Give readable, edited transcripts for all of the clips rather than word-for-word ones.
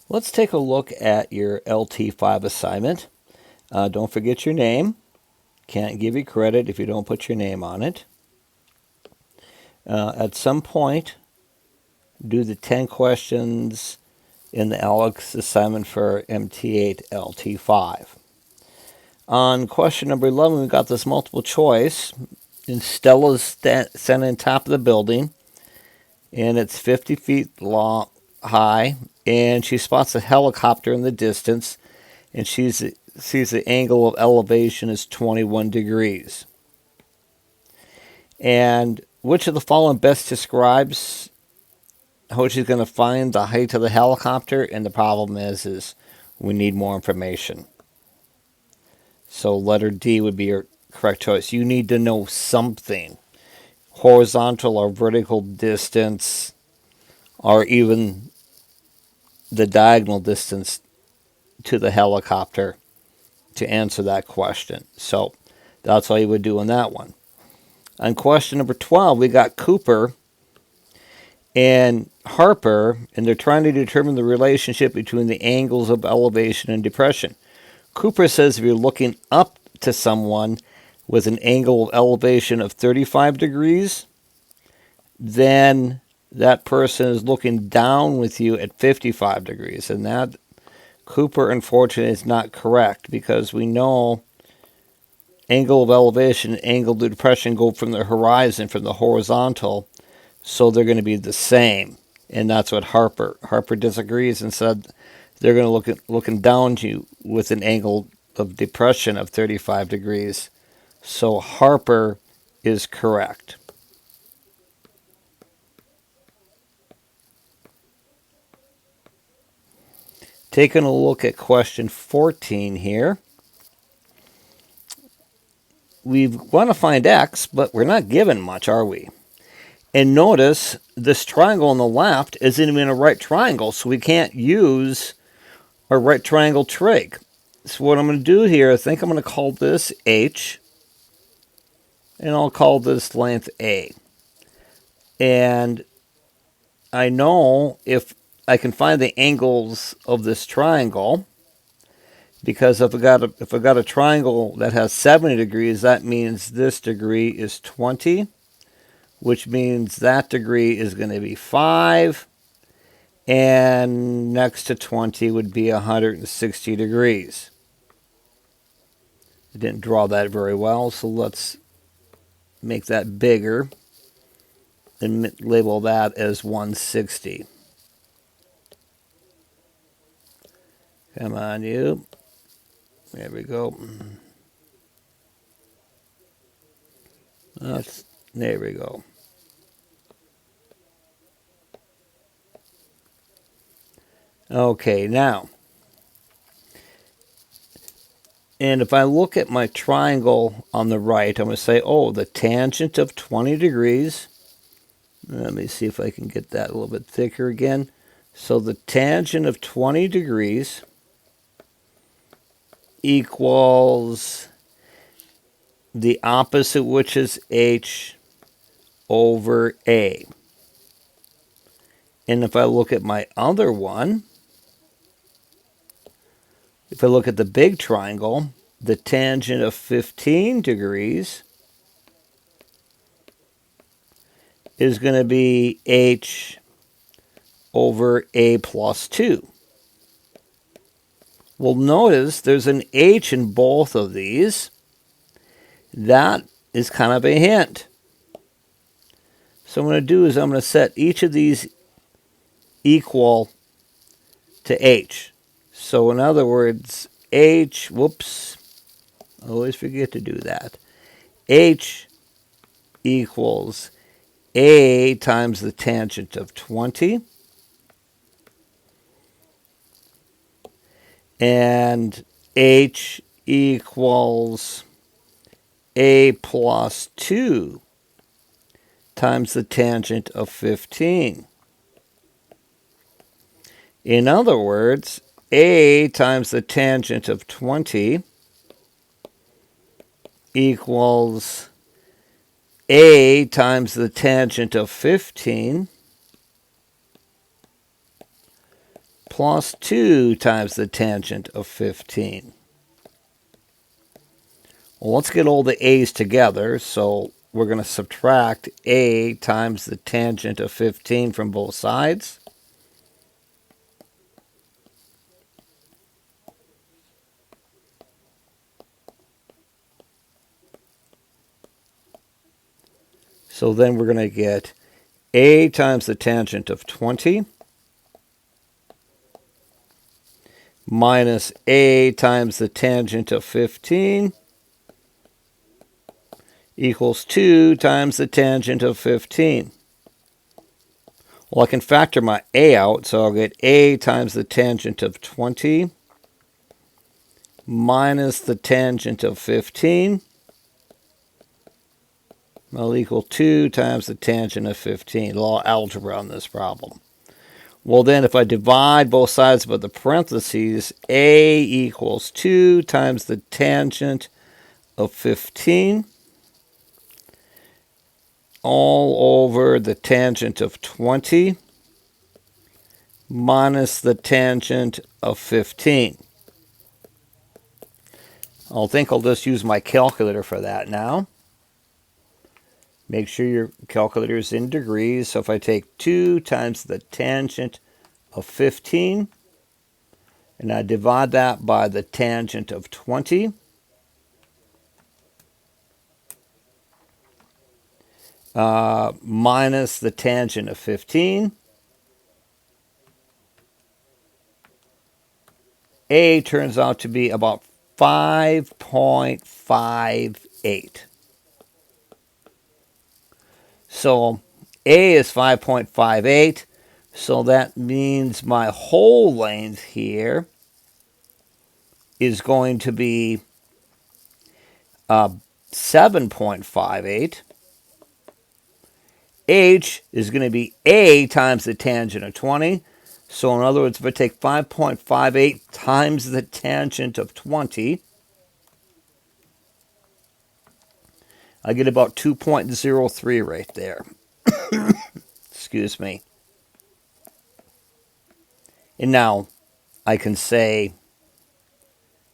Let's take a look at your LT5 assignment. Don't forget your name. Can't give you credit if you don't put your name on it. At some point, do the 10 questions in the ALEKS assignment for MT8 LT5. On question number 11, we've got this multiple choice. And Stella's standing on top of the building, and it's 50 feet long, high, and she spots a helicopter in the distance, and she sees the angle of elevation is 21 degrees. And which of the following best describes how she's going to find the height of the helicopter? And the problem is we need more information. So letter D would be your correct choice. You need to know something. Horizontal or vertical distance, or even the diagonal distance to the helicopter to answer that question. So that's all you would do on that one. On question number 12, we got Cooper and Harper, and they're trying to determine the relationship between the angles of elevation and depression. Cooper says if you're looking up to someone with an angle of elevation of 35 degrees, then that person is looking down with you at 55 degrees. And that, Cooper, unfortunately, is not correct, because we know angle of elevation and angle of depression go from the horizon, from the horizontal, so they're going to be the same. And that's what Harper disagrees and said they're going to looking down to you with an angle of depression of 35 degrees. So Harper is correct. Taking a look at question 14 here. We want to find x, but we're not given much, are we? And notice this triangle on the left isn't even a right triangle, so we can't use a right triangle trig. So what I'm going to do here, I think I'm going to call this h, and I'll call this length a. And I know if I can find the angles of this triangle, because if I got a triangle that has 70 degrees, that means this degree is 20, which means that degree is going to be 5, and next to 20 would be 160 degrees. I didn't draw that very well, so let's make that bigger and label that as 160. Come on, you. There we go. There we go. Okay, now, and if I look at my triangle on the right, I'm going to say, oh, the tangent of 20 degrees. Let me see if I can get that a little bit thicker again. So the tangent of 20 degrees equals the opposite, which is h, over a. And if I look at my other one, if I look at the big triangle, the tangent of 15 degrees is going to be h over a plus 2. Well, notice there's an h in both of these. That is kind of a hint. So what I'm going to do is I'm going to set each of these equal to h. So in other words, h, whoops, I always forget to do that. H equals a times the tangent of 20. And h equals a plus 2 times the tangent of 15. In other words, a times the tangent of 20 equals a times the tangent of 15 plus 2 times the tangent of 15. Well, let's get all the a's together. So we're going to subtract a times the tangent of 15 from both sides. So then we're going to get a times the tangent of 20 minus a times the tangent of 15 equals 2 times the tangent of 15. Well, I can factor my a out, so I'll get a times the tangent of 20 minus the tangent of 15 will equal 2 times the tangent of 15. Law of algebra on this problem. Well, then if I divide both sides by the parentheses, a equals 2 times the tangent of 15 all over the tangent of 20 minus the tangent of 15. I think I'll just use my calculator for that now. Make sure your calculator is in degrees. So if I take 2 times the tangent of 15, and I divide that by the tangent of 20, minus the tangent of 15, a turns out to be about 5.58. So a is 5.58, so that means my whole length here is going to be 7.58. H is going to be a times the tangent of 20. So in other words, if I take 5.58 times the tangent of 20, I get about 2.03 right there. Excuse me. And now I can say,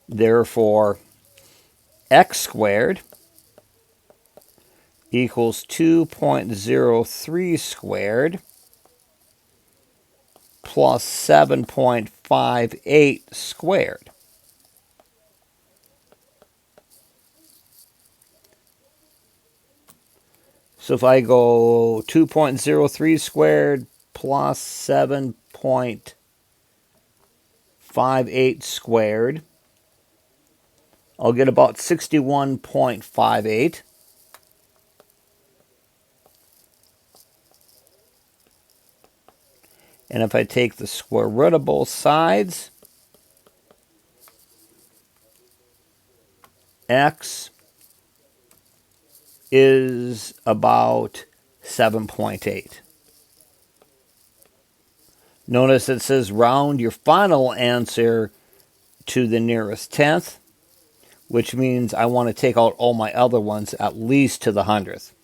therefore, x squared equals 2.03 squared plus 7.58 squared. So if I go 2.03 squared plus 7.58 squared, I'll get about 61.58. And if I take the square root of both sides, x is about 7.8. Notice it says round your final answer to the nearest tenth, which means I want to take out all my other ones at least to the hundredth.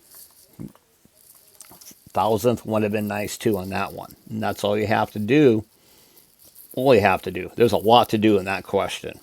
Thousandth would have been nice too on that one. And that's all you have to do. All you have to do. There's a lot to do in that question.